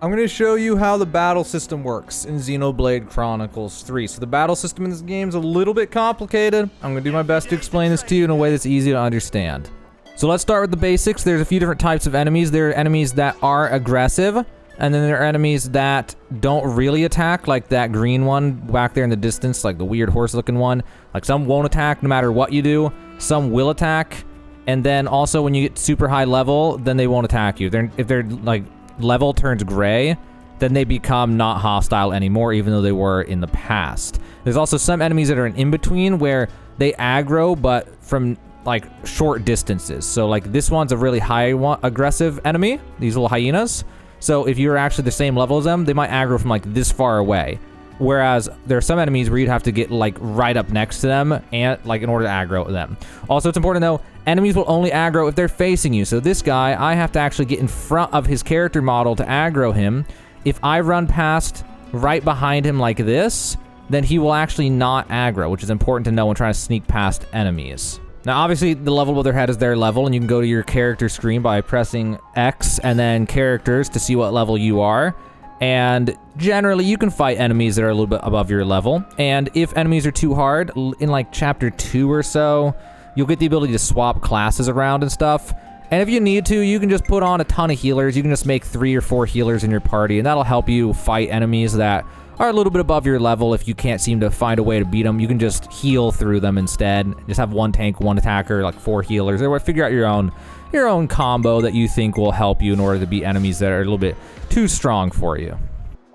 I'm going to show you how the battle system works in Xenoblade Chronicles 3. So the battle system in this game is a little bit complicated. I'm going to do my best to explain this to you in a way that's easy to understand. So let's start with the basics. There's a few different types of enemies. There are enemies that are aggressive, and then there are enemies that don't really attack, like that green one back there in the distance, like the weird horse-looking one. Like some won't attack no matter what you do. Some will attack, and then also when you get super high level, then they won't attack you. If they're like level turns gray, then they become not hostile anymore, even though they were in the past. There's also some enemies that are an in-between where they aggro, but from like short distances. So like this one's a really high aggressive enemy, these little hyenas. So if you're actually the same level as them, they might aggro from like this far away. Whereas there are some enemies where you'd have to get like right up next to them and like in order to aggro them. Also, it's important to know enemies will only aggro if they're facing you. So this guy, I have to actually get in front of his character model to aggro him. If I run past right behind him like this, then he will actually not aggro, which is important to know when trying to sneak past enemies. Now, obviously, the level above their head is their level, and you can go to your character screen by pressing X and then characters to see what level you are. And generally, you can fight enemies that are a little bit above your level. And if enemies are too hard, in like chapter 2 or so, you'll get the ability to swap classes around and stuff. And if you need to, you can just put on a ton of healers. You can just make 3 or 4 healers in your party, and that'll help you fight enemies that are a little bit above your level. If you can't seem to find a way to beat them, you can just heal through them instead. Just have 1 tank, 1 attacker, like 4 healers, or figure out your own combo that you think will help you in order to beat enemies that are a little bit too strong for you.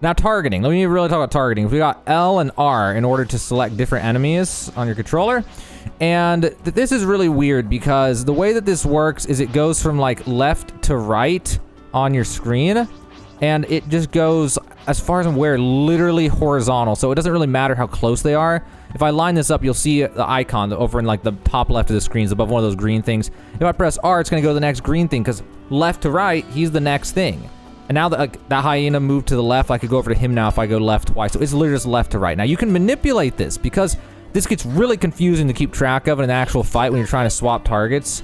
Now, targeting. Let me really talk about targeting. We got L and R in order to select different enemies on your controller. And this is really weird because the way that this works is it goes from like left to right on your screen, and it just goes, as far as I'm aware, literally horizontal. So it doesn't really matter how close they are. If I line this up, you'll see the icon over in like the top left of the screen is above one of those green things. If I press R, it's going to go to the next green thing because left to right, he's the next thing. And now that hyena moved to the left, I could go over to him now if I go left twice. So it's literally just left to right. Now you can manipulate this because this gets really confusing to keep track of in an actual fight when you're trying to swap targets.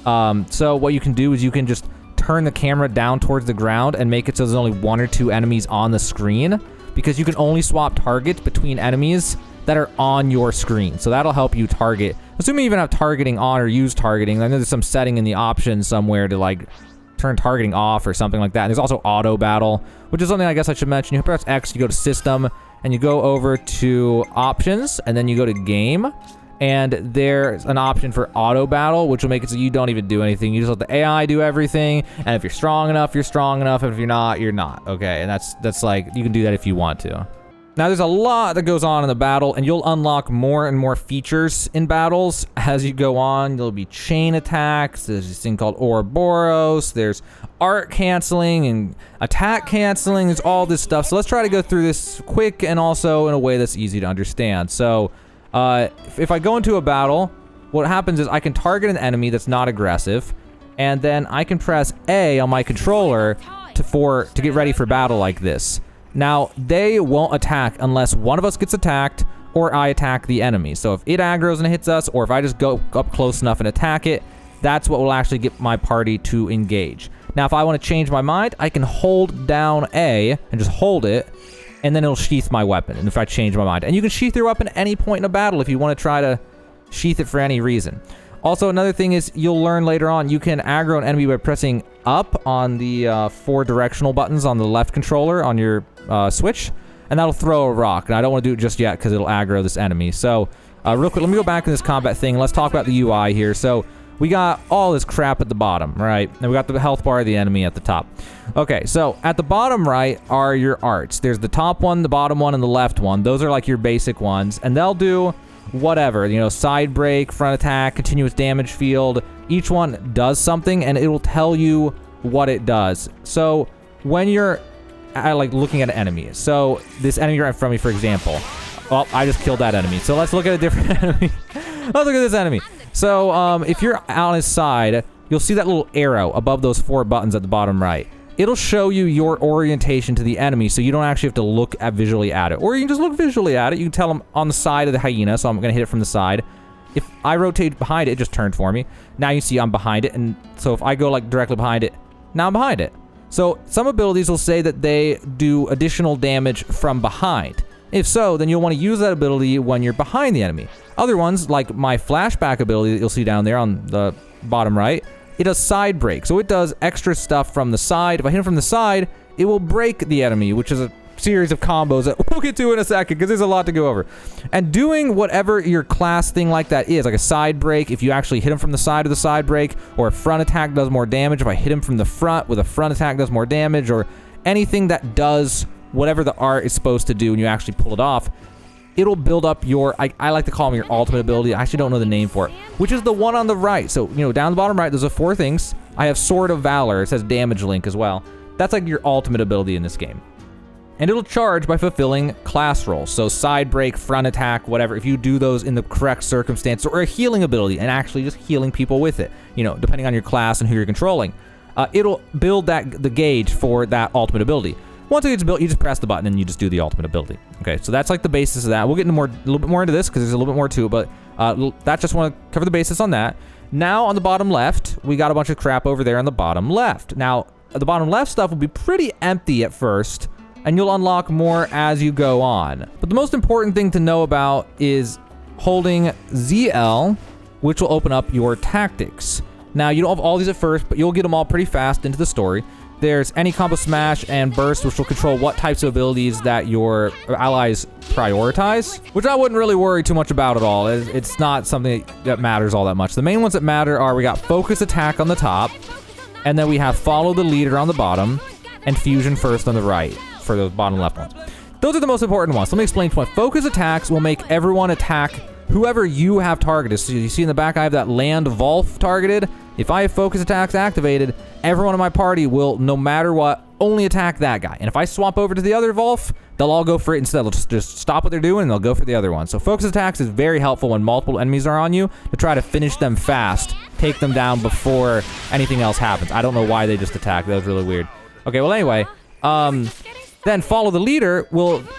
So what you can do is you can just turn the camera down towards the ground and make it so there's only 1 or 2 enemies on the screen, because you can only swap targets between enemies that are on your screen. So that'll help you target. Assuming you even have targeting on or use targeting. I know there's some setting in the options somewhere to like turn targeting off or something like that. And there's also auto battle, which is something I guess I should mention. You press X, you go to system, and you go over to options, and then you go to game. And there's an option for auto battle, which will make it so you don't even do anything. You just let the AI do everything. And if you're strong enough, you're strong enough. And if you're not, you're not. Okay, and that's like, you can do that if you want to. Now, there's a lot that goes on in the battle, and you'll unlock more and more features in battles as you go on. There'll be chain attacks. There's this thing called Ouroboros. There's art canceling and attack canceling. There's all this stuff. So let's try to go through this quick and also in a way that's easy to understand. So if I go into a battle, what happens is I can target an enemy that's not aggressive, and then I can press A on my controller to get ready for battle like this. Now, they won't attack unless one of us gets attacked or I attack the enemy. So if it aggroes and hits us, or if I just go up close enough and attack it, that's what will actually get my party to engage. Now, if I want to change my mind, I can hold down A and just hold it, and then it'll sheath my weapon, and if I change my mind. And you can sheath your weapon at any point in a battle if you want to try to sheath it for any reason. Also, another thing is you'll learn later on, you can aggro an enemy by pressing up on the 4 directional buttons on the left controller on your Switch, and that'll throw a rock. And I don't want to do it just yet because it'll aggro this enemy. So real quick, let me go back to this combat thing. Let's talk about the UI here. So we got all this crap at the bottom, right? And we got the health bar of the enemy at the top. Okay, so at the bottom right are your arts. There's the top one, the bottom one, and the left one. Those are like your basic ones, and they'll do whatever, you know, side break, front attack, continuous damage field. Each one does something, and it will tell you what it does. So when you're like looking at an enemy, so this enemy right in front of me, for example, well, I just killed that enemy. So let's look at a different enemy. Let's look at this enemy. So if you're on his side, you'll see that little arrow above those 4 buttons at the bottom right. It'll show you your orientation to the enemy, so you don't actually have to look visually at it. Or you can just look visually at it. You can tell them on the side of the hyena, so I'm going to hit it from the side. If I rotate behind it, it just turned for me. Now you see I'm behind it, and so if I go like directly behind it, now I'm behind it. So some abilities will say that they do additional damage from behind. If so, then you'll want to use that ability when you're behind the enemy. Other ones, like my flashback ability that you'll see down there on the bottom right, it does side break. So it does extra stuff from the side. If I hit him from the side, it will break the enemy, which is a series of combos that we'll get to in a second because there's a lot to go over. And doing whatever your class thing like that is, like a side break, if you actually hit him from the side of the side break, or a front attack does more damage. If I hit him from the front with a front attack does more damage, or anything that does whatever the art is supposed to do and you actually pull it off, it'll build up your, I like to call them your ultimate ability. I actually don't know the name for it, which is the one on the right. So, you know, down the bottom right, there's 4 things. I have Sword of Valor. It says damage link as well. That's like your ultimate ability in this game. And it'll charge by fulfilling class roles. So side break, front attack, whatever. If you do those in the correct circumstance, or a healing ability and actually just healing people with it, you know, depending on your class and who you're controlling, it'll build the gauge for that ultimate ability. Once it gets built, you just press the button and you just do the ultimate ability. Okay, so that's like the basis of that. We'll get into a little bit more into this because there's a little bit more to it, but that's just want to cover the basis on that. Now on the bottom left, we got a bunch of crap over there on the bottom left. Now, the bottom left stuff will be pretty empty at first, and you'll unlock more as you go on. But the most important thing to know about is holding ZL, which will open up your tactics. Now, you don't have all these at first, but you'll get them all pretty fast into the story. There's any combo smash and burst, which will control what types of abilities that your allies prioritize, which I wouldn't really worry too much about at all. It's not something that matters all that much. The main ones that matter are we got focus attack on the top, and then we have follow the leader on the bottom, and fusion first on the right for those bottom left ones. Those are the most important ones. Let me explain to you. Focus attacks will make everyone attack whoever you have targeted. So you see in the back, I have that land Volf targeted. If I have focus attacks activated, everyone in my party will, no matter what, only attack that guy. And if I swap over to the other Volf, they'll all go for it instead. They'll just stop what they're doing and they'll go for the other one. So focus attacks is very helpful when multiple enemies are on you to try to finish them fast, take them down before anything else happens. I don't know why they just attacked. That was really weird. Okay, well anyway, then follow the leader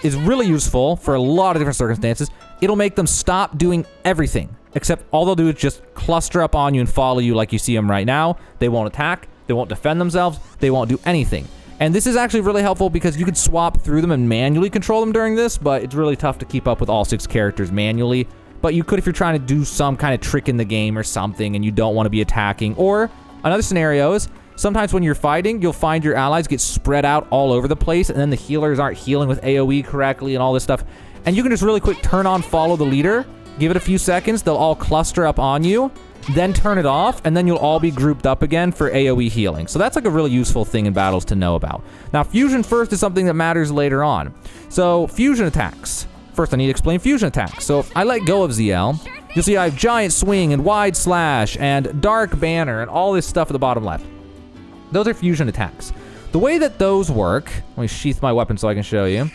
is really useful for a lot of different circumstances. It'll make them stop doing everything, except all they'll do is just cluster up on you and follow you like you see them right now. They won't attack, they won't defend themselves, they won't do anything. And this is actually really helpful because you could swap through them and manually control them during this, but it's really tough to keep up with all 6 characters manually. But you could if you're trying to do some kind of trick in the game or something and you don't want to be attacking. Or another scenario is, sometimes when you're fighting, you'll find your allies get spread out all over the place, and then the healers aren't healing with AoE correctly and all this stuff. And you can just really quick turn on follow the leader, give it a few seconds, they'll all cluster up on you, then turn it off, and then you'll all be grouped up again for AoE healing. So that's like a really useful thing in battles to know about. Now, fusion first is something that matters later on. So fusion attacks. First, I need to explain fusion attacks. So if I let go of ZL, you'll see I have giant swing and wide slash and dark banner and all this stuff at the bottom left. Those are fusion attacks. The way that those work, let me sheath my weapon so I can show you,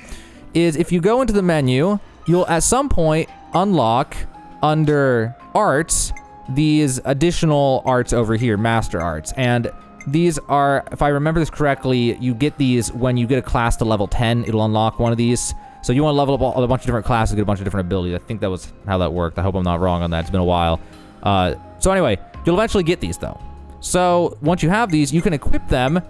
is if you go into the menu, you'll at some point unlock under arts these additional arts over here, master arts. And these are, if I remember this correctly, you get these when you get a class to level 10, it'll unlock one of these. So you want to level up a bunch of different classes, get a bunch of different abilities. I think that was how that worked. I hope I'm not wrong on that. It's been a while. So anyway, you'll eventually get these though. So once you have these, you can equip them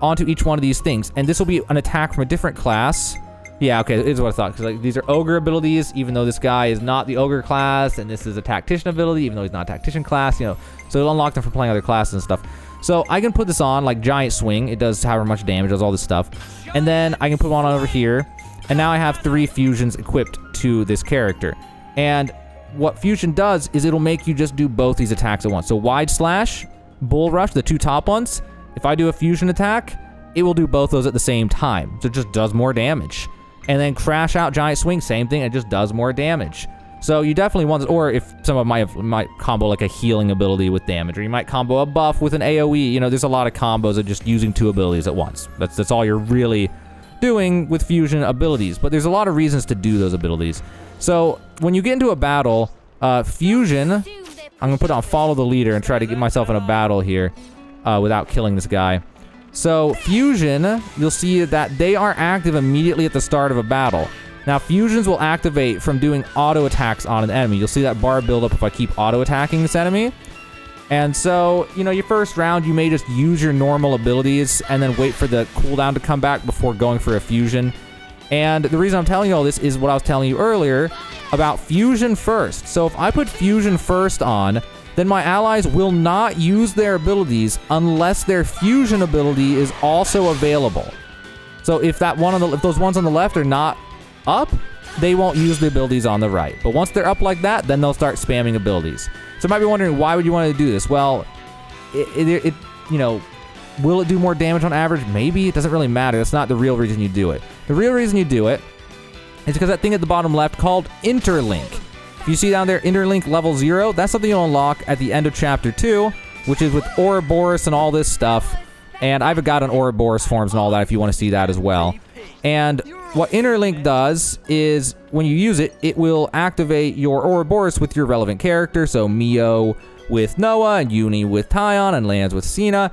onto each one of these things. And this will be an attack from a different class. Yeah, okay, it is what I thought. Because like, these are ogre abilities, even though this guy is not the ogre class. And this is a tactician ability, even though he's not a tactician class. You know, so it'll unlock them for playing other classes and stuff. So I can put this on, like giant swing. It does however much damage, does all this stuff. And then I can put one on over here. And now I have 3 fusions equipped to this character. And what fusion does is it'll make you just do both these attacks at once. So wide slash, bull rush, the 2 top ones. If I do a fusion attack, it will do both those at the same time. So it just does more damage. And then crash out giant swing, same thing. It just does more damage. So you definitely want this, or if someone might combo like a healing ability with damage, or you might combo a buff with an AoE. You know, there's a lot of combos of just using 2 abilities at once. That's all you're really doing with fusion abilities. But there's a lot of reasons to do those abilities. So when you get into a battle, fusion, I'm gonna put on follow the leader and try to get myself in a battle here without killing this guy. So fusion, you'll see that they are active immediately at the start of a battle. Now fusions will activate from doing auto attacks on an enemy. You'll see that bar build up if I keep auto attacking this enemy. And so, you know, your first round, you may just use your normal abilities and then wait for the cooldown to come back before going for a fusion. And the reason I'm telling you all this is what I was telling you earlier about fusion first. So if I put fusion first on, then my allies will not use their abilities unless their fusion ability is also available. So if if those ones on the left are not up, they won't use the abilities on the right. But once they're up like that, then they'll start spamming abilities. So you might be wondering, why would you want to do this? Well, it you know, will it do more damage on average? Maybe. It doesn't really matter. That's not the real reason you do it. The real reason you do it is because that thing at the bottom left called Interlink. If you see down there, Interlink level 0, that's something you'll unlock at the end of Chapter 2, which is with Ouroboros and all this stuff. And I've got an Ouroboros forms and all that if you want to see that as well. And what Interlink does is, when you use it, it will activate your Ouroboros with your relevant character. So Mio with Noah, and Uni with Tyon, and Lance with Cena.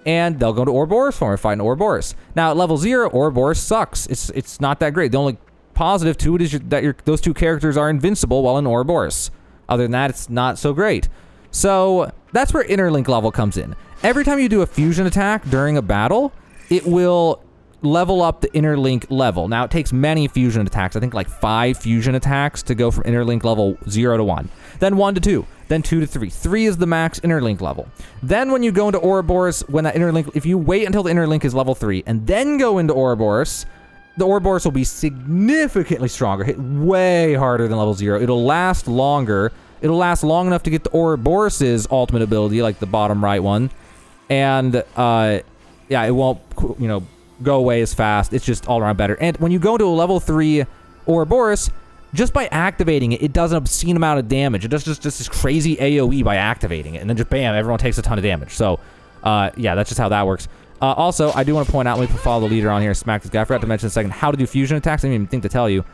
And they'll go to Ouroboros form and fight an Ouroboros. Now, at level 0, Ouroboros sucks. It's not that great. The only positive to it is that those two characters are invincible while in Ouroboros. Other than that, it's not so great. So that's where Interlink level comes in. Every time you do a fusion attack during a battle, it will level up the Interlink level. Now, it takes many fusion attacks. I think like 5 fusion attacks to go from Interlink level 0 to 1. Then 1 to 2. Then 2 to 3. 3 is the max Interlink level. Then when you go into Ouroboros, when that Interlink, if you wait until the Interlink is level 3 and then go into Ouroboros, the Ouroboros will be significantly stronger, hit way harder than level 0. It'll last longer. It'll last long enough to get the Ouroboros' ultimate ability, like the bottom right one. And, yeah, it won't, you know, go away as fast. It's just all around better. And when you go to a level 3 Ouroboros, just by activating it, it does an obscene amount of damage. It does just this crazy AoE by activating it. And then just bam, everyone takes a ton of damage. So, yeah, that's just how that works. Also, I do want to point out, let me follow the leader on here and smack this guy. I forgot to mention in a second how to do fusion attacks. I didn't even think to tell you.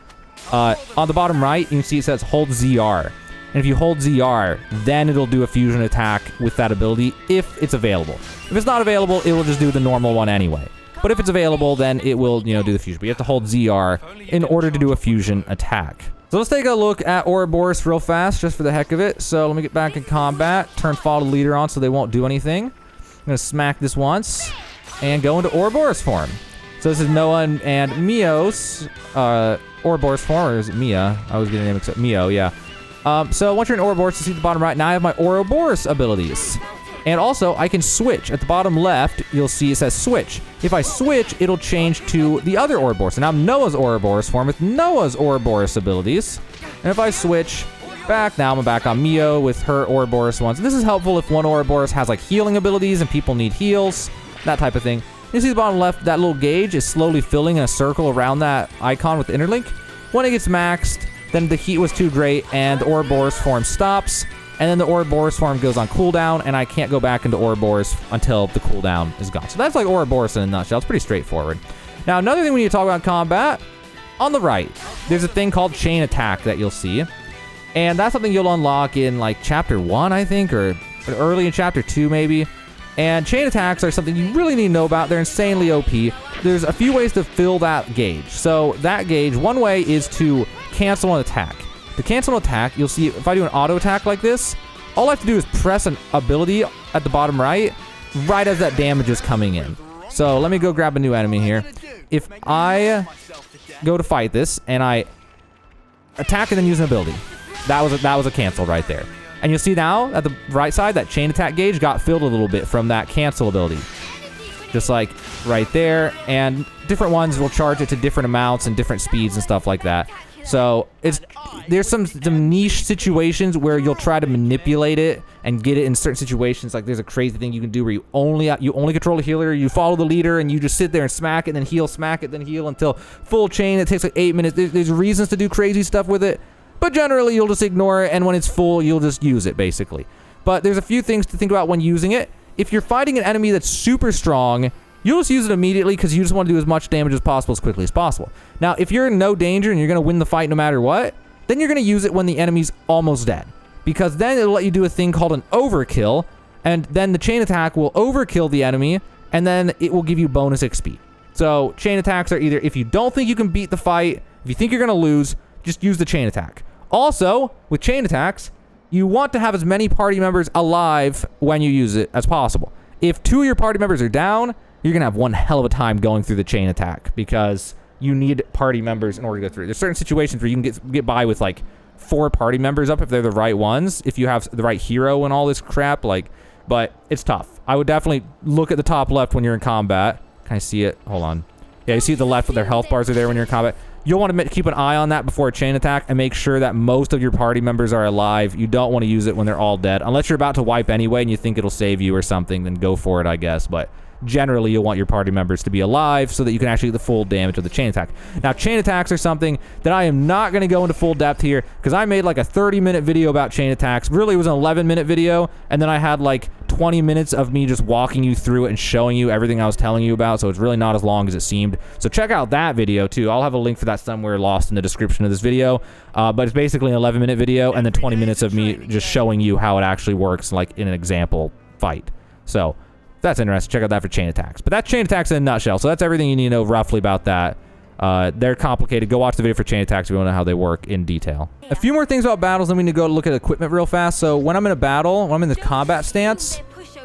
On the bottom right, you can see it says hold ZR. And if you hold ZR, then it'll do a fusion attack with that ability if it's available. If it's not available, it will just do the normal one anyway. But if it's available, then it will, you know, do the fusion. But you have to hold ZR in order to do a fusion attack. So let's take a look at Ouroboros real fast, just for the heck of it. So let me get back in combat, turn follow the leader on so they won't do anything. I'm going to smack this once and go into Ouroboros form. So this is Noah and Mio's Ouroboros form, or is it Mia? I was getting a name except Mio, yeah. So once you're in Ouroboros, you see the bottom right, now I have my Ouroboros abilities. And also, I can switch. At the bottom left, you'll see it says switch. If I switch, it'll change to the other Ouroboros. And now I'm Noah's Ouroboros form with Noah's Ouroboros abilities. And if I switch back, now I'm back on Mio with her Ouroboros ones. And this is helpful if one Ouroboros has like healing abilities and people need heals, that type of thing. You see the bottom left, that little gauge is slowly filling in a circle around that icon with the interlink. When it gets maxed, then the heat was too great and the Ouroboros form stops. And then the Ouroboros form goes on cooldown, and I can't go back into Ouroboros until the cooldown is gone. So that's like Ouroboros in a nutshell. It's pretty straightforward. Now, another thing we need to talk about in combat, on the right, there's a thing called chain attack that you'll see. And that's something you'll unlock in like chapter 1, I think, or early in chapter 2 maybe. And chain attacks are something you really need to know about. They're insanely OP. There's a few ways to fill that gauge. So that gauge, one way is to cancel an attack. To cancel an attack, you'll see if I do an auto attack like this, all I have to do is press an ability at the bottom right as that damage is coming in. So let me go grab a new enemy here. If I go to fight this and I attack and then use an ability, that was a cancel right there. And you'll see now at the right side, that chain attack gauge got filled a little bit from that cancel ability. Just like right there. And different ones will charge it to different amounts and different speeds and stuff like that. So there's some niche situations where you'll try to manipulate it and get it in certain situations. Like there's a crazy thing you can do where you only control a healer, you follow the leader, and you just sit there and smack it, then heal, smack it, then heal until full chain. It takes like 8 minutes. There's reasons to do crazy stuff with it, but generally you'll just ignore it, and when it's full, you'll just use it basically. But there's a few things to think about when using it. If you're fighting an enemy that's super strong, you'll just use it immediately because you just want to do as much damage as possible as quickly as possible. Now, if you're in no danger and you're going to win the fight no matter what, then you're going to use it when the enemy's almost dead. Because then it'll let you do a thing called an overkill, and then the chain attack will overkill the enemy, and then it will give you bonus XP. So chain attacks are either if you don't think you can beat the fight, if you think you're going to lose, just use the chain attack. Also, with chain attacks, you want to have as many party members alive when you use it as possible. If 2 of your party members are down, you're going to have one hell of a time going through the chain attack because you need party members in order to go through. There's certain situations where you can get by with like 4 party members up if they're the right ones, if you have the right hero and all this crap, like, but it's tough. I would definitely look at the top left when you're in combat. Can I see it? Hold on. Yeah, you see the left with their health bars are there when you're in combat. You'll want to keep an eye on that before a chain attack and make sure that most of your party members are alive. You don't want to use it when they're all dead. Unless you're about to wipe anyway and you think it'll save you or something, then go for it, I guess. But generally, you'll want your party members to be alive so that you can actually get the full damage of the chain attack. Now, chain attacks are something that I am not going to go into full depth here because I made like a 30-minute video about chain attacks. Really, it was an 11-minute video, and then I had like 20 minutes of me just walking you through it and showing you everything I was telling you about, so it's really not as long as it seemed. So check out that video, too. I'll have a link for that somewhere lost in the description of this video, but it's basically an 11-minute video and then 20 minutes of me just showing you how it actually works, like in an example fight. So that's interesting. Check out that for chain attacks. But that's chain attacks in a nutshell. So that's everything you need to know roughly about that. They're complicated. Go watch the video for chain attacks if you want to know how they work in detail. A few more things about battles, then we need to go look at equipment real fast. So when I'm in a battle, when I'm in the combat stance,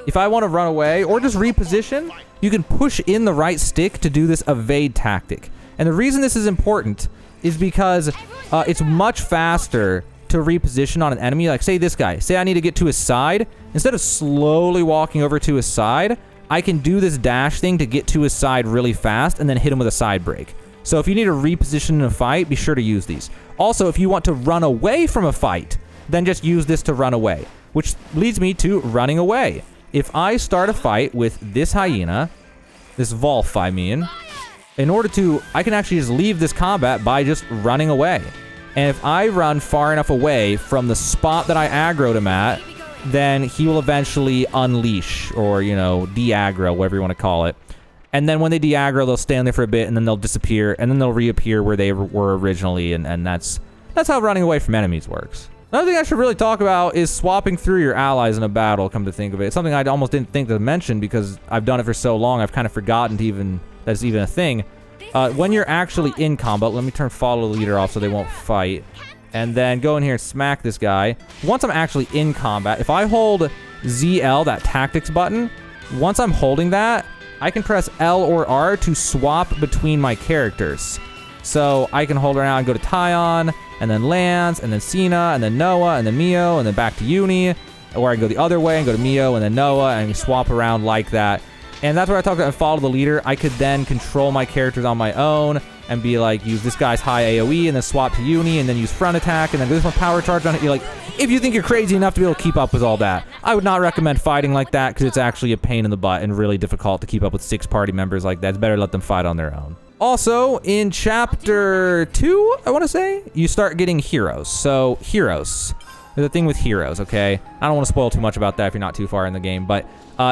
if I want to run away or just reposition, you can push in the right stick to do this evade tactic. And the reason this is important is because it's much faster to reposition on an enemy. Like, say this guy. Say I need to get to his side. Instead of slowly walking over to his side, I can do this dash thing to get to his side really fast and then hit him with a side break. So if you need to reposition in a fight, be sure to use these. Also, if you want to run away from a fight, then just use this to run away, which leads me to running away. If I start a fight with this hyena, this Wolf, I mean, I can actually just leave this combat by just running away. And if I run far enough away from the spot that I aggroed him at, then he will eventually unleash or, you know, de-aggro, whatever you want to call it. And then when they de-aggro, they'll stand there for a bit, and then they'll disappear, and then they'll reappear where they were originally, and that's how running away from enemies works. Another thing I should really talk about is swapping through your allies in a battle, come to think of it. It's something I almost didn't think to mention because I've done it for so long, I've kind of forgotten that's even a thing. When you're actually in combat, let me turn follow leader off so they won't fight. And then go in here and smack this guy. Once I'm actually in combat, if I hold ZL, that tactics button, once I'm holding that, I can press L or R to swap between my characters. So I can hold around and go to Tyon, and then Lance, and then Cena, and then Noah, and then Mio, and then back to Uni. Or I can go the other way and go to Mio, and then Noah, and swap around like that. And that's where I talk about follow the leader. I could then control my characters on my own and be like, use this guy's high AoE and then swap to Uni and then use front attack and then this one power charge on it. You're like, if you think you're crazy enough to be able to keep up with all that, I would not recommend fighting like that because it's actually a pain in the butt and really difficult to keep up with 6 party members like that. It's better to let them fight on their own. Also, in chapter 2, I want to say, you start getting heroes. So, heroes. There's a thing with heroes, okay? I don't want to spoil too much about that if you're not too far in the game, but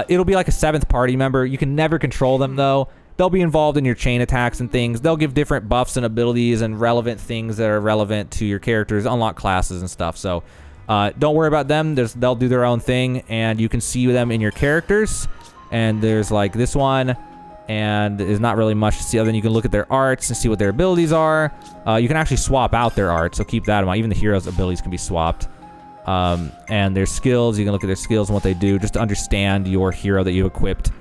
it'll be like a 7th party member. You can never control them, though. They'll be involved in your chain attacks and things. They'll give different buffs and abilities and relevant things that are relevant to your characters, unlock classes and stuff. So, don't worry about them. They'll do their own thing, and you can see them in your characters. And there's like this one, and there's not really much to see other than you can look at their arts and see what their abilities are. You can actually swap out their arts, so keep that in mind. Even the heroes' abilities can be swapped. And their skills, you can look at their skills and what they do just to understand your hero that you've equipped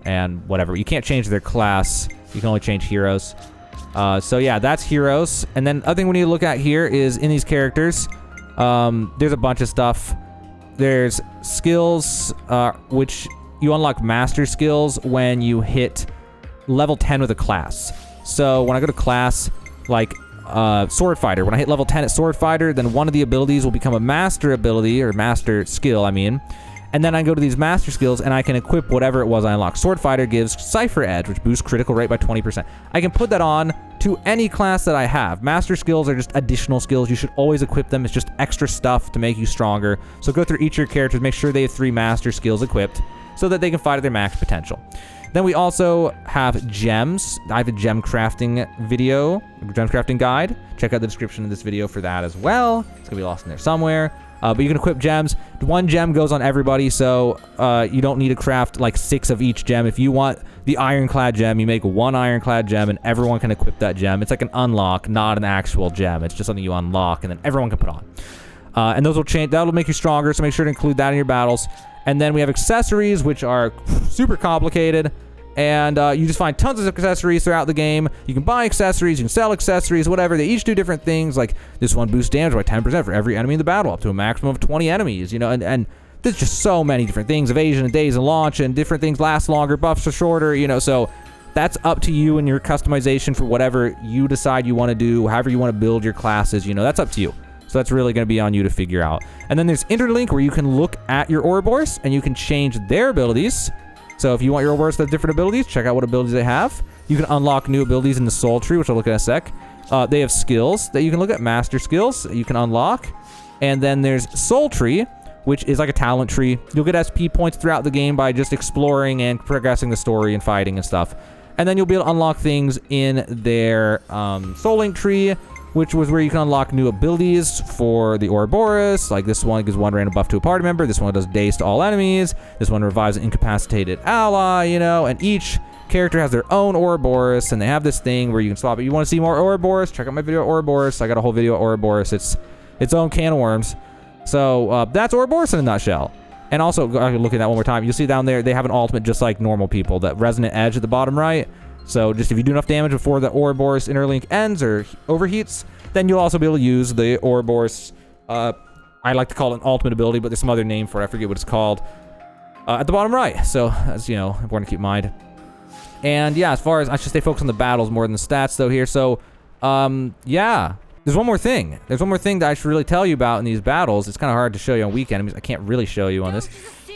and whatever. You can't change their class. You can only change heroes. So yeah, that's heroes. And then other thing we need to look at here is in these characters, there's a bunch of stuff. There's skills, which you unlock master skills when you hit level 10 with a class. So when I go to class, like Sword Fighter, when I hit level 10 at Sword Fighter, then one of the abilities will become a master ability, or master skill, I mean. And then I go to these master skills, and I can equip whatever it was I unlocked. Sword Fighter gives Cypher Edge, which boosts critical rate by 20%. I can put that on to any class that I have. Master skills are just additional skills. You should always equip them. It's just extra stuff to make you stronger. So go through each of your characters, make sure they have 3 master skills equipped so that they can fight at their max potential. Then we also have gems. I have a gem crafting video, gem crafting guide. Check out the description of this video for that as well. It's gonna be lost in there somewhere. But you can equip gems. 1 gem goes on everybody, so you don't need to craft like 6 of each gem. If you want the ironclad gem, you make 1 ironclad gem and everyone can equip that gem. It's like an unlock, not an actual gem. It's just something you unlock and then everyone can put on. And those will change. That'll make you stronger, so make sure to include that in your battles. And then we have accessories, which are super complicated. And you just find tons of accessories throughout the game. You can buy accessories, you can sell accessories, whatever. They each do different things. Like this one boosts damage by 10% for every enemy in the battle, up to a maximum of 20 enemies. You know, and there's just so many different things. Evasion and days and launch, and different things last longer, buffs are shorter. You know, so that's up to you and your customization for whatever you decide you want to do, however you want to build your classes. You know, that's up to you. So that's really going to be on you to figure out. And then there's Interlink, where you can look at your Ouroboros and you can change their abilities. So if you want your Ouroboros to have different abilities, check out what abilities they have. You can unlock new abilities in the Soul Tree, which I'll look at in a sec. They have skills that you can look at, master skills that you can unlock. And then there's Soul Tree, which is like a talent tree. You'll get SP points throughout the game by just exploring and progressing the story and fighting and stuff. And then you'll be able to unlock things in their Soul Link tree, which was where you can unlock new abilities for the Ouroboros. Like this one gives one random buff to a party member. This one does daze to all enemies. This one revives an incapacitated ally, you know, and each character has their own Ouroboros, and they have this thing where you can swap it. You want to see more Ouroboros? Check out my video on Ouroboros. I got a whole video on Ouroboros. It's its own can of worms. So that's Ouroboros in a nutshell. And also, look at that one more time. You'll see down there, they have an ultimate just like normal people. That resonant edge at the bottom right. So just if you do enough damage before the Ouroboros interlink ends or overheats, then you'll also be able to use the Ouroboros. I like to call it an ultimate ability, but there's some other name for it. I forget what it's called. At the bottom right. So that's, you know, important to keep in mind. And yeah, as far as I should stay focused on the battles more than the stats though here. So yeah, there's one more thing. There's one more thing that I should really tell you about in these battles. It's kind of hard to show you on weak enemies. I can't really show you on this.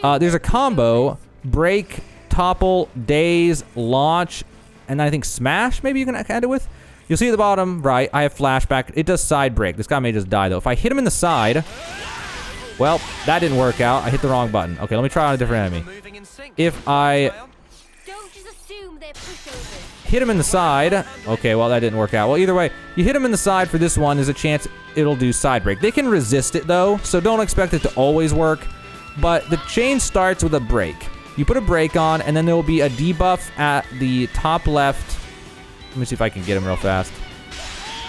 There's a combo: break, topple, daze, launch, and I think smash, maybe you can end it with. You'll see at the bottom right, I have flashback. It does side break. This guy may just die, though. If I hit him in the side, well, that didn't work out. I hit the wrong button. Okay, let me try on a different enemy. If I hit him in the side, okay, well, that didn't work out. Well, either way, you hit him in the side for this one, there's a chance it'll do side break. They can resist it, though, so don't expect it to always work. But the chain starts with a break. You put a break on, and then there will be a debuff at the top left. Let me see if I can get him real fast.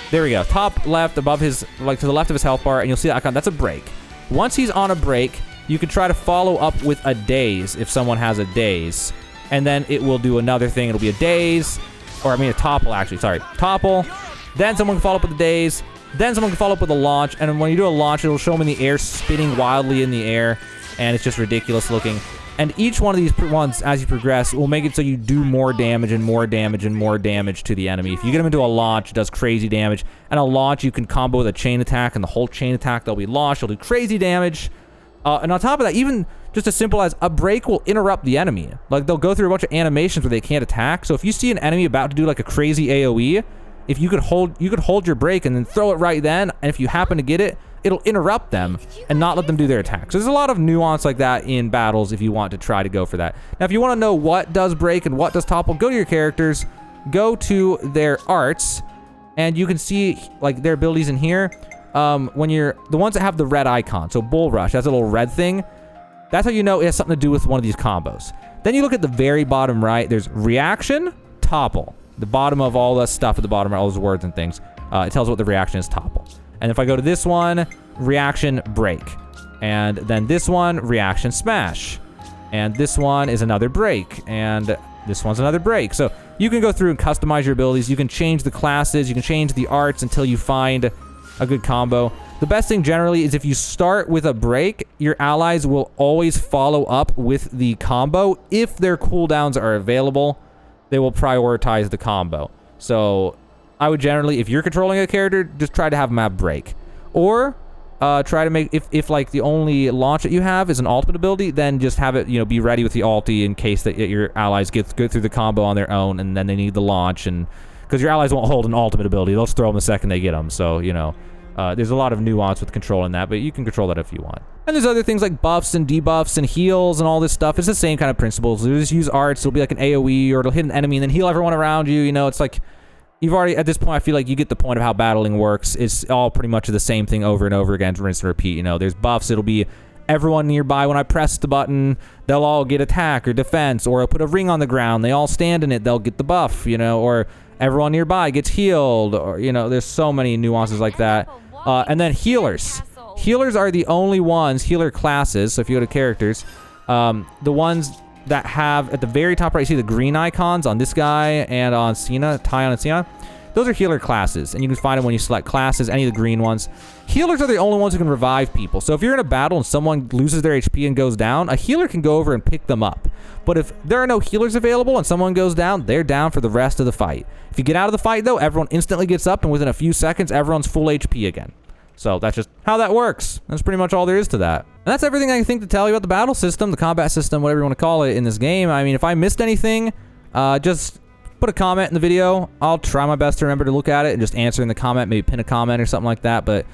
There we go. Top left, above his, like to the left of his health bar, and you'll see that icon. That's a break. Once he's on a break, you can try to follow up with a daze if someone has a daze. And then it will do another thing. It'll be a daze, or I mean a topple, actually. Sorry. Topple. Then someone can follow up with a daze. Then someone can follow up with a launch. And when you do a launch, it'll show them in the air, spinning wildly in the air. And it's just ridiculous looking. And each one of these ones, as you progress, will make it so you do more damage and more damage and more damage to the enemy. If you get them into a launch, it does crazy damage. And a launch, you can combo with a chain attack, and the whole chain attack, they'll be launched. They'll do crazy damage. And on top of that, even just as simple as a break will interrupt the enemy. Like, they'll go through a bunch of animations where they can't attack. So if you see an enemy about to do like a crazy AoE, if you could hold your break and then throw it right then, and if you happen to get it, it'll interrupt them and not let them do their attacks. So there's a lot of nuance like that in battles if you want to try to go for that. Now, if you want to know what does break and what does topple, go to your characters, go to their arts, and you can see like their abilities in here. When you're the ones that have the red icon, so Bull Rush, that's a little red thing. That's how you know it has something to do with one of these combos. Then you look at the very bottom right, there's reaction, topple. The bottom of all the stuff at the bottom are all those words and things. It tells what the reaction is, topple. And if I go to this one, reaction, break. And then this one, reaction, smash. And this one is another break. And this one's another break. So you can go through and customize your abilities. You can change the classes. You can change the arts until you find a good combo. The best thing generally is if you start with a break, your allies will always follow up with the combo. If their cooldowns are available, they will prioritize the combo. So I would generally, if you're controlling a character, just try to have them have break. Or try to make, if like the only launch that you have is an ultimate ability, then just have it, you know, be ready with the ulti in case that your allies go through the combo on their own and then they need the launch. And because your allies won't hold an ultimate ability, they'll just throw them the second they get them. So, you know, there's a lot of nuance with controlling that, but you can control that if you want. And there's other things like buffs and debuffs and heals and all this stuff. It's the same kind of principles. You just use arts, it'll be like an AoE, or it'll hit an enemy and then heal everyone around you. You know, it's like, you've already, at this point, I feel like you get the point of how battling works. It's all pretty much the same thing over and over again, rinse and repeat. You know, there's buffs. It'll be everyone nearby. When I press the button, they'll all get attack or defense, or I'll put a ring on the ground. They all stand in it. They'll get the buff, you know, or everyone nearby gets healed, or, you know, there's so many nuances like that. And then healers. healers are the only ones, healer classes, so if you go to characters, the ones that have, at the very top right, you see the green icons on this guy and on Cena, Tyon and Cena. Those are healer classes, and you can find them when you select classes, any of the green ones. Healers are the only ones who can revive people. So if you're in a battle and someone loses their HP and goes down, a healer can go over and pick them up. But if there are no healers available and someone goes down, they're down for the rest of the fight. If you get out of the fight, though, everyone instantly gets up, and within a few seconds, everyone's full HP again. So that's just how that works. That's pretty much all there is to that. And that's everything I think to tell you about the battle system, the combat system, whatever you want to call it in this game. I mean, if I missed anything, just put a comment in the video. I'll try my best to remember to look at it and just answer in the comment, maybe pin a comment or something like that. But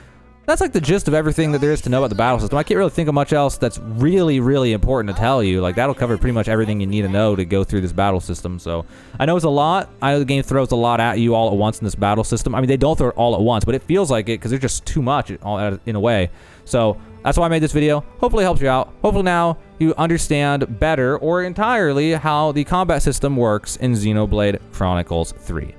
that's like the gist of everything that there is to know about the battle system. I can't really think of much else that's really, really important to tell you. Like, that'll cover pretty much everything you need to know to go through this battle system. So I know it's a lot. I know the game throws a lot at you all at once in this battle system. I mean, they don't throw it all at once, but it feels like it because there's just too much in a way. So that's why I made this video. Hopefully it helps you out. Hopefully now you understand better or entirely how the combat system works in Xenoblade Chronicles 3.